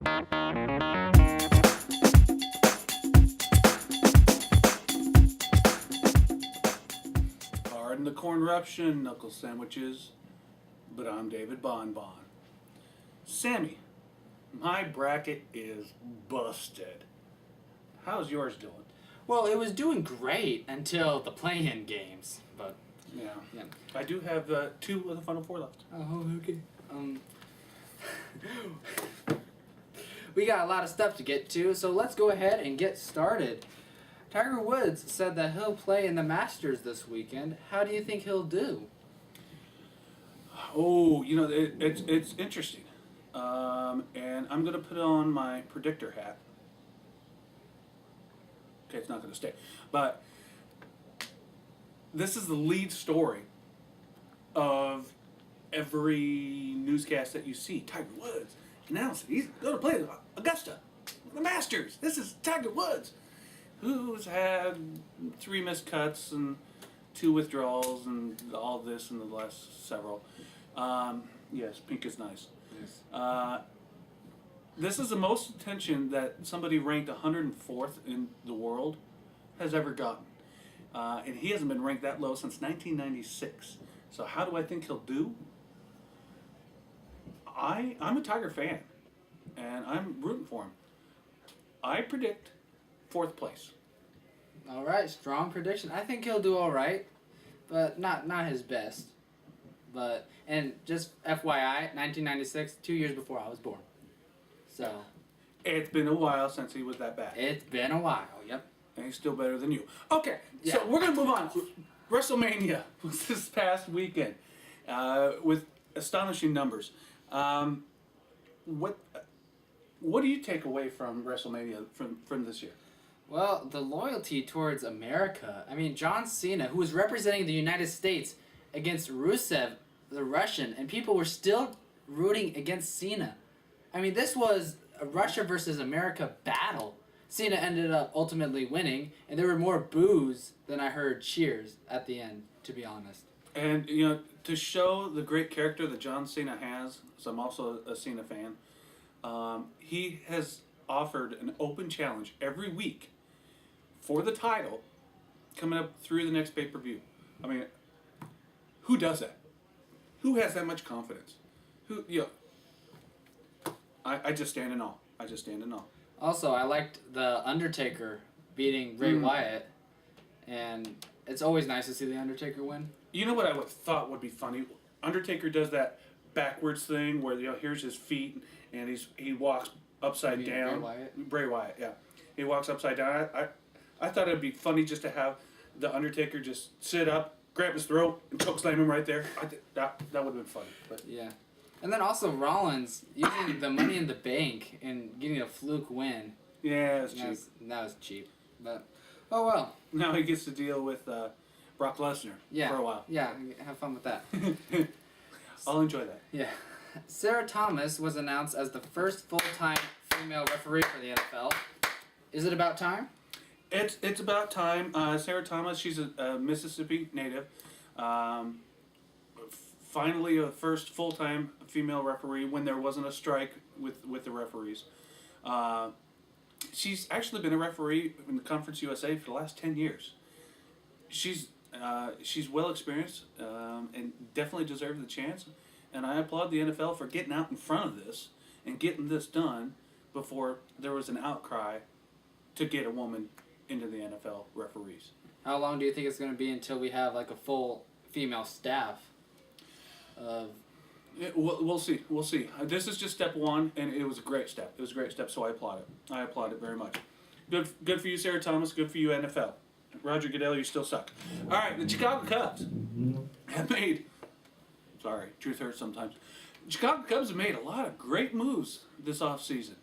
Pardon the CornRuption, knuckle sandwiches, but I'm David Bonbon. Sammy, my bracket is busted. How's yours doing? Well, it was doing great until the play-in games, but Yeah. yeah. I do have 2 of the final 4 left. Oh, okay. We got a lot of stuff to get to, so let's go ahead and get started. Tiger Woods said that he'll play in the Masters this weekend. How do you think he'll do? Oh, it's interesting. And I'm going to put on my predictor hat. Okay, it's not going to stay. But this is the lead story of every newscast that you see. Tiger Woods announcing he's going to play Augusta, the Masters. This is Tiger Woods, who's had 3 missed cuts and 2 withdrawals and all this in the last several. Yes, pink is nice. Yes. This is the most attention that somebody ranked 104th in the world has ever gotten. And he hasn't been ranked that low since 1996. So how do I think he'll do? I'm a Tiger fan, and I'm rooting for him. I predict 4th place. All right, strong prediction. I think he'll do all right, but not his best. And just FYI, 1996, 2 years before I was born. So It's been a while since he was that bad. it's been a while. Yep. And he's still better than you. Okay, Yeah. so we're going to move on. WrestleMania was this past weekend with astonishing numbers. What do you take away from WrestleMania from this year? Well, the loyalty towards America. I mean, John Cena, who was representing the United States against Rusev, the Russian, and people were still rooting against Cena. I mean, this was a Russia versus America battle. Cena ended up ultimately winning, and there were more boos than I heard cheers at the end, to be honest. And, to show the great character that John Cena has, so I'm also a Cena fan, he has offered an open challenge every week for the title coming up through the next pay-per-view. I mean, who does that? Who has that much confidence? I just stand in awe. I just stand in awe. Also, I liked The Undertaker beating Bray Wyatt, and it's always nice to see The Undertaker win. You know what I thought would be funny? Undertaker does that backwards thing where here's his feet and he walks upside down. Bray Wyatt? Bray Wyatt, yeah. He walks upside down. I thought it'd be funny just to have the Undertaker just sit up, grab his throat, and chokeslam him right there. That would have been funny. But Yeah. And then also Rollins using the Money in the Bank and getting a fluke win. yeah, it's cheap. That was cheap. But, oh well. Now he gets to deal with Brock Lesnar Yeah. for a while. Yeah, have fun with that. I'll enjoy that. Yeah. Sarah Thomas was announced as the first full-time female referee for the NFL. Is it about time? It's about time. Sarah Thomas, she's a Mississippi native. Finally, a first full-time female referee when there wasn't a strike with the referees. She's actually been a referee in the Conference USA for the last 10 years. She's well experienced and definitely deserved the chance. And I applaud the NFL for getting out in front of this and getting this done before there was an outcry to get a woman into the NFL referees. How long do you think it's going to be until we have like a full female staff of... Yeah, we'll see. We'll see. This is just step 1, and it was a great step. It was a great step, so I applaud it. I applaud it very much. Good for you, Sarah Thomas. Good for you, NFL. Roger Goodell, you still suck. All right, the Chicago Cubs have made... Sorry, truth hurts sometimes. The Chicago Cubs have made a lot of great moves this offseason.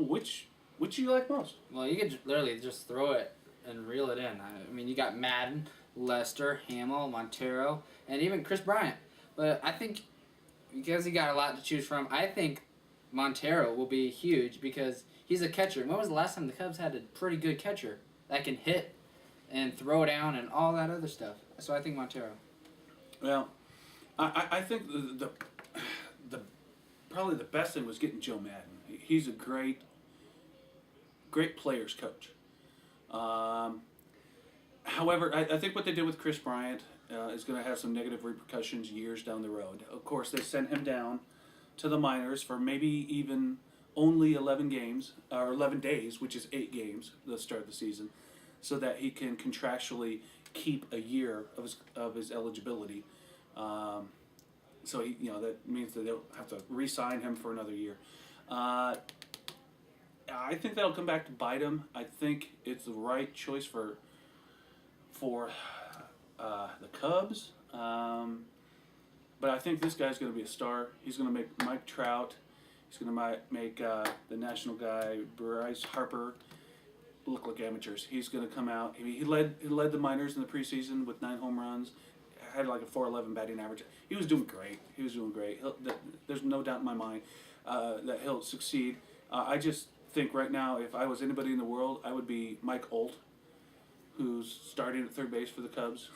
Which you like most? Well, you could literally just throw it and reel it in. I mean, you got Madden, Lester, Hamill, Montero, and even Chris Bryant. But I think, because he got a lot to choose from, I think Montero will be huge because he's a catcher. When was the last time the Cubs had a pretty good catcher that can hit and throw down and all that other stuff? So I think Montero. Well, I think the probably the best thing was getting Joe Madden. He's a great players coach. However, I think what they did with Chris Bryant is going to have some negative repercussions years down the road. Of course, they sent him down to the minors for maybe even only 11 games, or 11 days, which is 8 games, the start of the season, so that he can contractually keep a year of his eligibility. So that means that they'll have to re-sign him for another year. I think that'll come back to bite him. I think it's the right choice for the Cubs. But I think this guy's going to be a star. He's going to make Mike Trout. He's going to make the national guy Bryce Harper look like amateurs. He's going to come out. He led the minors in the preseason with 9 home runs. Had like a .411 batting average. He was doing great. There's no doubt in my mind that he'll succeed. I just think right now, if I was anybody in the world, I would be Mike Olt, who's starting at third base for the Cubs,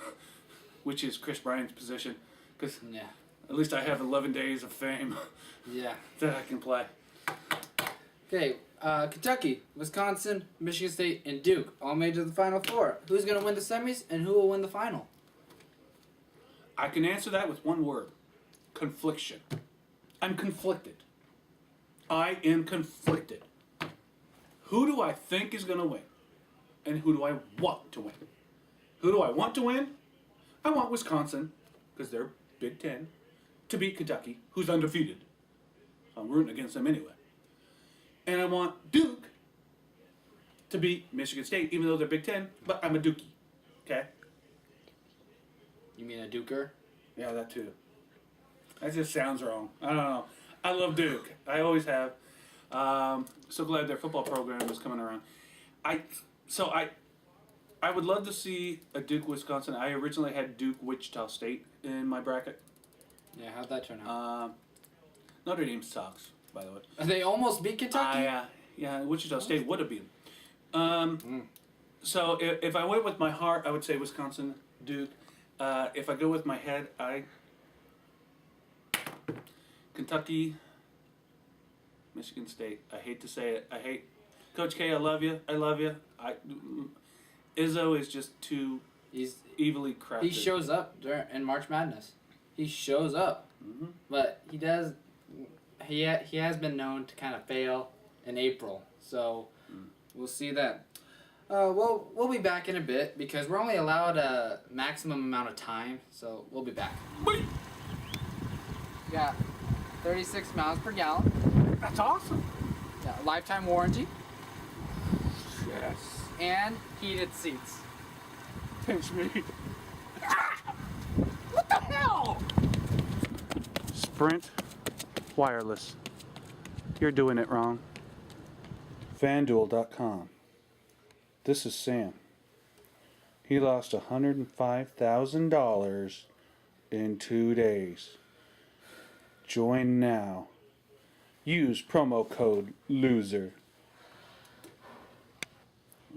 which is Chris Bryant's position. Because at least I have 11 days of fame that I can play. Okay, Kentucky, Wisconsin, Michigan State, and Duke all made to the Final Four. Who's going to win the semis and who will win the final? I can answer that with one word. Confliction. I'm conflicted. I am conflicted. Who do I think is going to win? And who do I want to win? Who do I want to win? I want Wisconsin, because they're Big Ten, to beat Kentucky, who's undefeated. I'm rooting against them anyway. And I want Duke to beat Michigan State, even though they're Big Ten, but I'm a Dookie. Okay? You mean a Duker? Yeah, that too. That just sounds wrong. I don't know. I love Duke. I always have. So glad their football program is coming around. I would love to see a Duke Wisconsin. I originally had Duke Wichita State in my bracket. Yeah, how'd that turn out? Notre Dame sucks, by the way. They almost beat Kentucky? Yeah, Wichita State would have beat them. So if I went with my heart, I would say Wisconsin, Duke. If I go with my head, Kentucky, Michigan State. I hate to say it. Coach K, I love you. Izzo is just too evilly crafted. He shows up in March Madness. He shows up. Mm-hmm. But he has been known to kind of fail in April. So we'll see that. We'll be back in a bit because we're only allowed a maximum amount of time. So we'll be back. We got 36 miles per gallon. That's awesome. Yeah, lifetime warranty. Yes. And heated seats. Pinch me. What the hell? Sprint wireless. You're doing it wrong. FanDuel.com. This is Sam. He lost $105,000 in 2 days. Join now. Use promo code LOSER.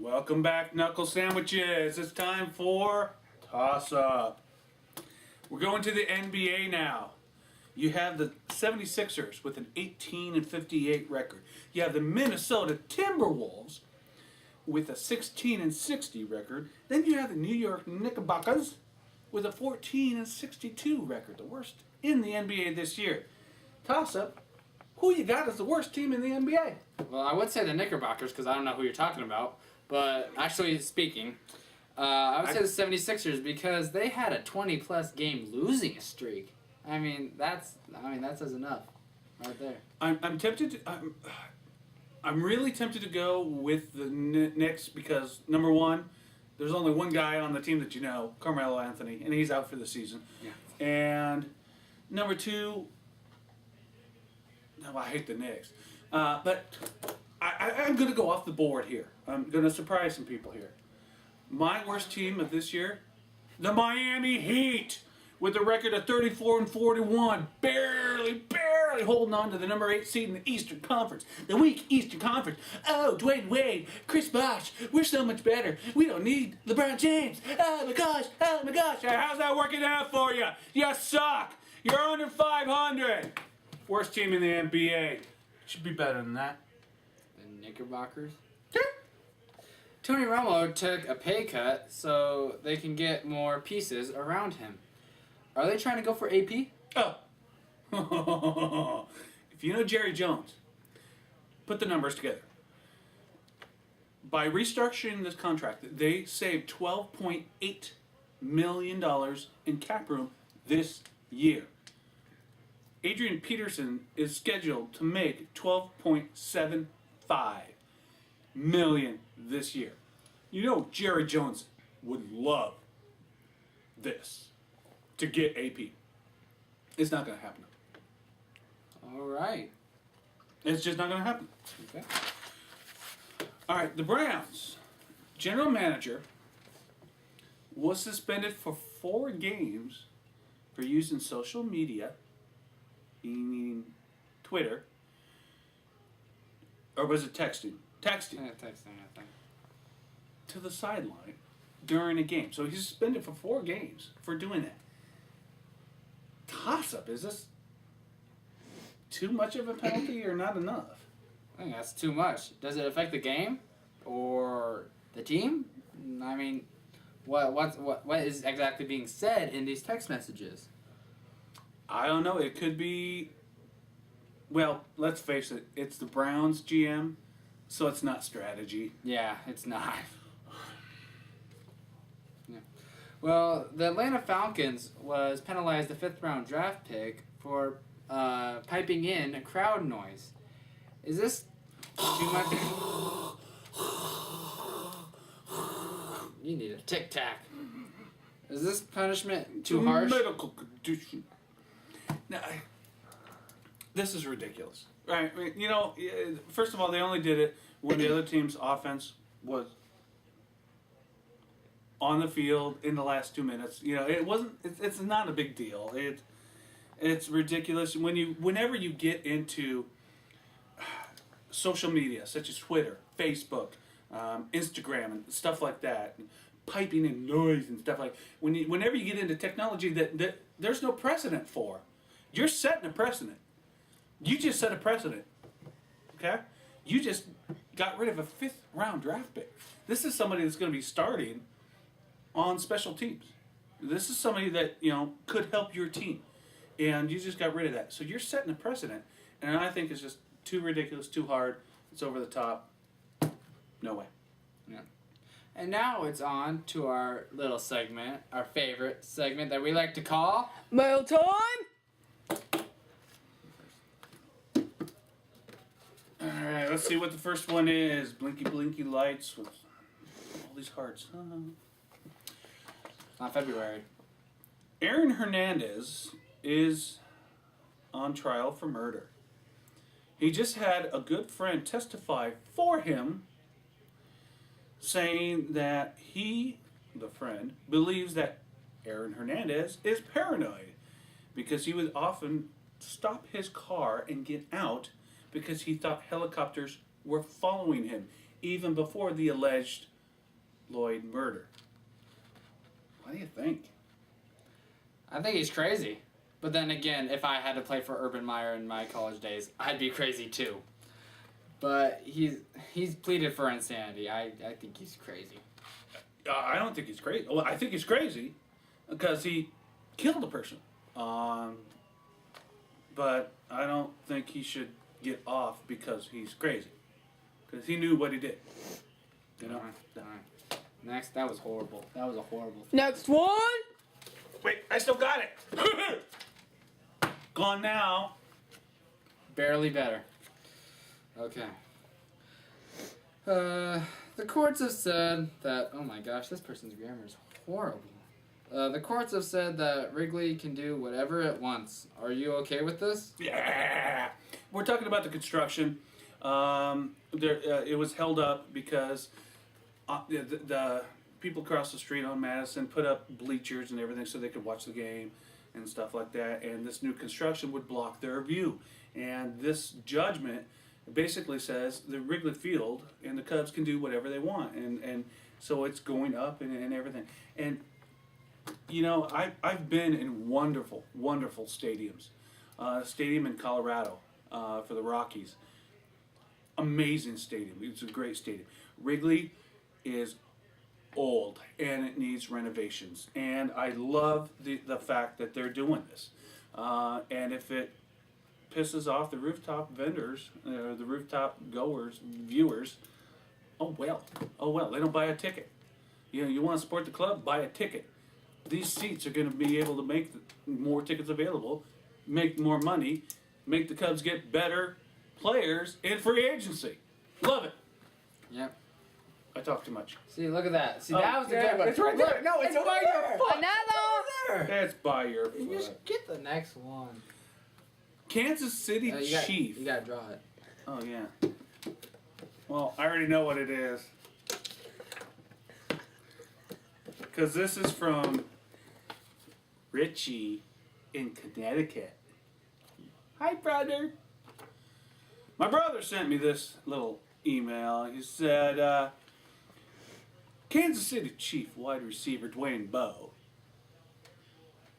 Welcome back, Knuckle Sandwiches. It's time for Toss Up. We're going to the NBA now. You have the 76ers with an 18-58 record. You have the Minnesota Timberwolves with a 16-60 record. Then you have the New York Knickerbockers with a 14-62 record, the worst in the NBA this year. Toss Up. Who you got as the worst team in the NBA? Well, I would say the Knickerbockers because I don't know who you're talking about. But actually speaking, I would say the 76ers because they had a 20-plus game losing streak. I mean, that says enough right there. I'm tempted. I'm really tempted to go with the Knicks because number one, there's only one guy on the team that you know, Carmelo Anthony, and he's out for the season. Yeah. And number two, no, I hate the Knicks, but I'm going to go off the board here. I'm going to surprise some people here. My worst team of this year, the Miami Heat, with a record of 34-41, barely holding on to the number 8 seed in the Eastern Conference. The weak Eastern Conference. Oh, Dwayne Wade, Chris Bosh, we're so much better. We don't need LeBron James. Oh my gosh. How's that working out for you? You suck. You're under 500. Worst team in the NBA. Should be better than that. The Knickerbockers. Tony Romo took a pay cut so they can get more pieces around him. Are they trying to go for AP? Oh. If you know Jerry Jones, put the numbers together. By restructuring this contract, they saved $12.8 million in cap room this year. Adrian Peterson is scheduled to make $12.75 million this year. You know Jerry Jones would love this to get AP. It's not going to happen. All right. It's just not going to happen. Okay. All right, the Browns general manager was suspended for 4 games for using social media, meaning Twitter, or was it texting? Texting Yeah, texting, I think. to the sideline during a game. So he's suspended for 4 games for doing that. Toss-up, is this too much of a penalty or not enough? I think that's too much. Does it affect the game or the team? I mean, what is exactly being said in these text messages? I don't know. It could be. Well, let's face it. It's the Browns GM, so it's not strategy. Yeah, it's not. Yeah. Well, the Atlanta Falcons was penalized the 5th round draft pick for piping in a crowd noise. Is this too much? You need a tic tac. Is this punishment too harsh? Medical condition. Now, this is ridiculous. Right? I mean, you know, first of all, they only did it when the other team's offense was on the field in the last 2 minutes. You know, it wasn't. It's not a big deal. It's ridiculous whenever you get into social media such as Twitter, Facebook, Instagram, and stuff like that, and piping in noise and stuff like. Whenever you get into technology that there's no precedent for, you're setting a precedent. You just set a precedent. Okay, you just got rid of a 5th round draft pick. This is somebody that's going to be starting on special teams. This is somebody that could help your team, and you just got rid of that. So you're setting a precedent, and I think it's just too ridiculous, too hard. It's over the top. No way. Yeah. And now it's on to our little segment, our favorite segment that we like to call Mail time! Alright, let's see what the first one is. Blinky blinky lights with all these hearts. not February. Aaron Hernandez is on trial for murder. He just had a good friend testify for him, saying that he, the friend, believes that Aaron Hernandez is paranoid because he would often stop his car and get out because he thought helicopters were following him even before the alleged Lloyd murder. What do you think? I think he's crazy. But then again, if I had to play for Urban Meyer in my college days, I'd be crazy too. But he's pleaded for insanity. I think he's crazy. I don't think he's crazy. Well, I think he's crazy because he killed a person. But I don't think he should get off because he's crazy. Because he knew what he did. You know? All right. Next, that was horrible. That was a horrible thing. Next one! Wait, I still got it. Gone now. Barely better. Okay. The courts have said that... Oh my gosh, this person's grammar is horrible. The courts have said that Wrigley can do whatever it wants. Are you okay with this? Yeah. We're talking about the construction. It was held up because the people across the street on Madison put up bleachers and everything so they could watch the game and stuff like that. And this new construction would block their view. And this judgment basically says the Wrigley Field and the Cubs can do whatever they want. And so it's going up and everything. And, I've been in wonderful, wonderful stadiums. stadium in Colorado for the Rockies. Amazing stadium. It's a great stadium. Wrigley is old and it needs renovations. And I love the fact that they're doing this. And if it pisses off the rooftop vendors, the rooftop goers, viewers, oh well. Oh well. They don't buy a ticket. You know, you want to support the club? Buy a ticket. These seats are going to be able to make more tickets available, make more money, make the Cubs get better players in free agency. Love it. Yep. I talk too much. See, look at that. See, that was the good one. It's right there. Look, No, it's by your foot. Another. It's by your You foot. just get the next one. Kansas City Chief. You gotta draw it. Oh, yeah. Well, I already know what it is. Because this is from Richie in Connecticut. Hi, brother. My brother sent me this little email. He said, Kansas City Chief wide receiver Dwayne Bowe,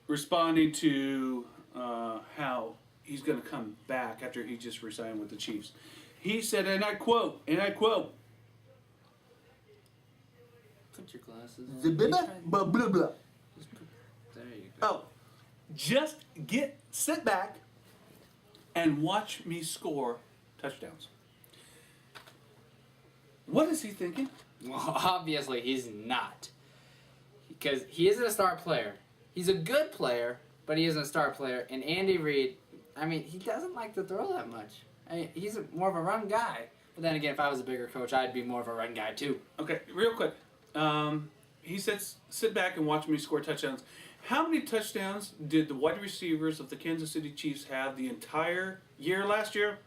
responding to how he's going to come back after he just resigned with the Chiefs. He said, and I quote, Put your glasses on. The blah, blah, blah. There you go. Oh, just sit back and watch me score touchdowns. What is he thinking? Well, obviously he's not. Because he isn't a star player. He's a good player, but he isn't a star player. And Andy Reid, I mean, he doesn't like to throw that much. I mean, he's more of a run guy. But then again, if I was a bigger coach, I'd be more of a run guy too. Okay, real quick. He says, sit back and watch me score touchdowns. How many touchdowns did the wide receivers of the Kansas City Chiefs have the entire year last year?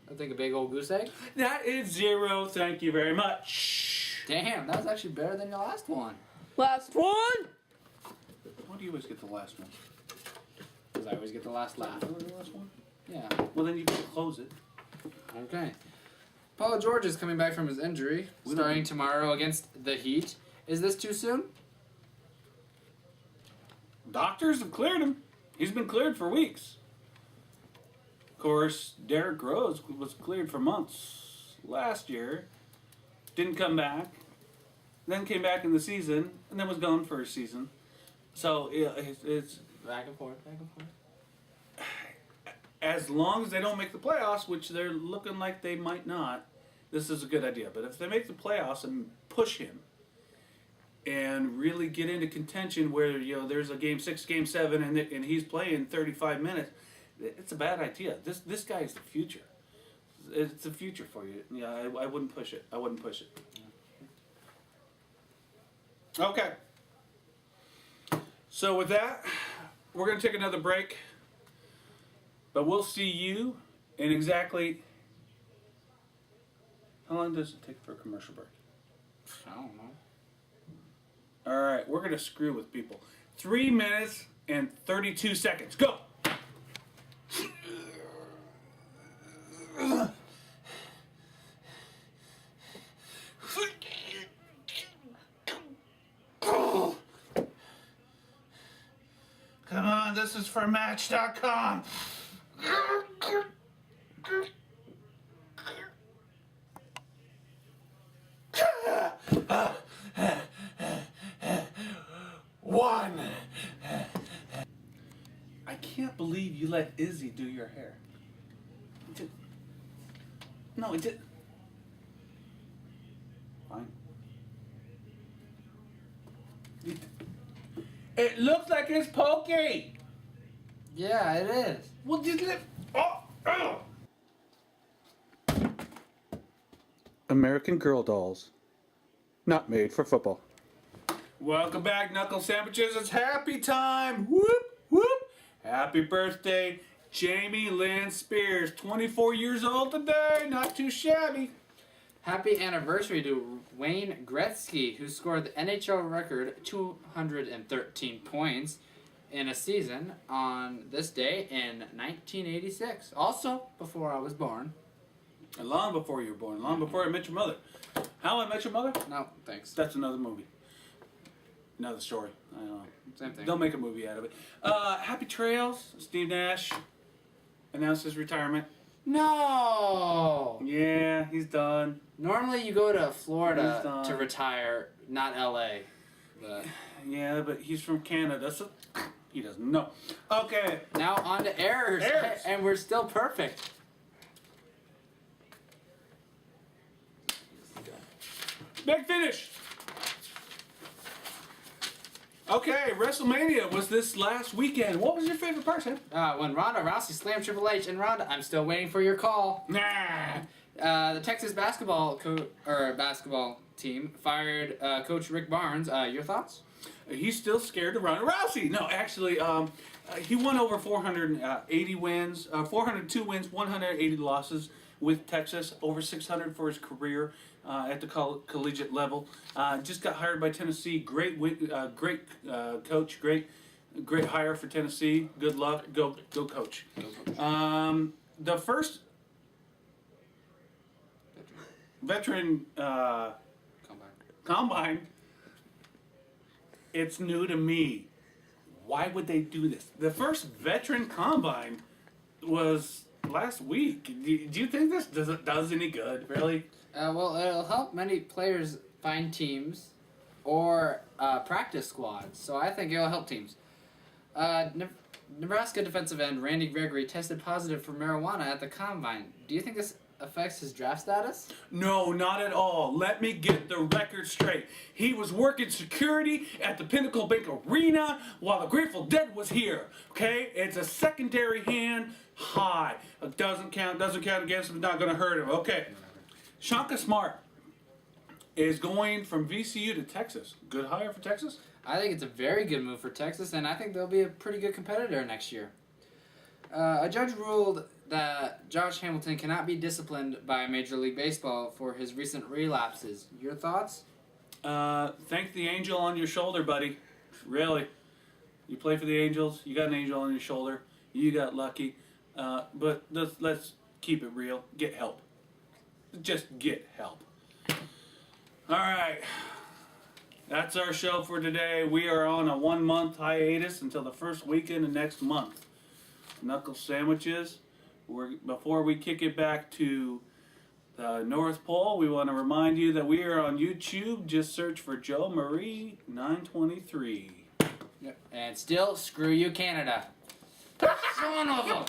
I think a big old goose egg. That is 0. Thank you very much. Damn, that was actually better than your last one. Last one. Why do you always get the last one? Because I always get the last laugh. The last one? Yeah. Well, then you can close it. Okay. Paul George is coming back from his injury, starting tomorrow against the Heat. Is this too soon? Doctors have cleared him. He's been cleared for weeks. Of course, Derrick Rose was cleared for months last year. Didn't come back. Then came back in the season, and then was gone for a season. So it's Back and forth, back and forth. as long as they don't make the playoffs, which they're looking like they might not, this is a good idea. But if they make the playoffs and push him and really get into contention where, you know, there's a game 6, game 7, and he's playing 35 minutes, it's a bad idea. This guy is the future. It's the future for you. Yeah, I wouldn't push it. I wouldn't push it. Okay. So with that, we're going to take another break. But we'll see you in exactly... How long does it take for a commercial break? I don't know. All right, we're going to screw with people. 3 minutes and 32 seconds. Go! Come on, this is for Match.com. One. I can't believe you let Izzy do your hair. No, it did. Fine. It looks like it's pokey. Yeah, it is. Well, just let. Oh. American Girl dolls, not made for football. Welcome back, Knuckle Sandwiches. It's happy time. Whoop, whoop. Happy birthday, Jamie Lynn Spears. 24 years old today. Not too shabby. Happy anniversary to Wayne Gretzky, who scored the NHL record 213 points in a season on this day in 1986. Also before I was born. And long before you were born. Long before I met your mother. How I Met Your Mother? No, thanks. That's another movie. Another story. I don't know. Same thing. Don't make a movie out of it. Happy Trails, Steve Nash. announced his retirement. No. Yeah, he's done. Normally you go to He's Florida done. to retire, not LA. But Yeah, but he's from Canada, so he doesn't know. Okay. now on to errors. Errors. And we're still perfect. Big finish. Okay, WrestleMania was this last weekend. What was your favorite person? When Ronda Rousey slammed Triple H and Ronda, I'm still waiting for your call. Nah. The Texas basketball basketball team fired Coach Rick Barnes. Your thoughts? He's still scared of Ronda Rousey. No, actually, he won over 480 wins, 402 wins, 180 losses with Texas, over 600 for his career at the collegiate level. Just got hired by Tennessee. Great coach. Great hire for Tennessee. Good luck. Go coach. The first veteran combine. It's new to me. Why would they do this? The first veteran combine was last week. Do you think this does any good? Really? Well, it'll help many players find teams or practice squads. So I think it'll help teams. Nebraska defensive end Randy Gregory tested positive for marijuana at the combine. Do you think this affects his draft status? No, not at all. Let me get the record straight. He was working security at the Pinnacle Bank Arena while the Grateful Dead was here. Okay? It's a secondary hand high. It doesn't count against him. It's not going to hurt him. Okay. Shaka Smart is going from VCU to Texas. Good hire for Texas? I think it's a very good move for Texas, and I think they'll be a pretty good competitor next year. A judge ruled that Josh Hamilton cannot be disciplined by Major League Baseball for his recent relapses. Your thoughts? Thank the angel on your shoulder, buddy. Really. You play for the Angels. You got an angel on your shoulder. You got lucky. But let's keep it real. Get help. Just get help. All right. That's our show for today. We are on a 1-month hiatus until the first weekend of next month. Knuckle sandwiches. Before we kick it back to the North Pole, we want to remind you that we are on YouTube. Just search for Joe Marie 923. Yep. And still, screw you, Canada. Son of a...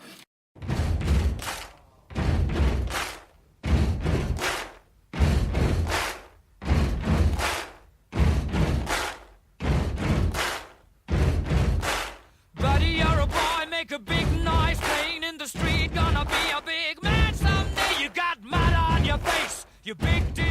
Buddy, you're a boy, make a big noise playing in the street. Gonna be a big man someday. You got mud on your face, you big deal.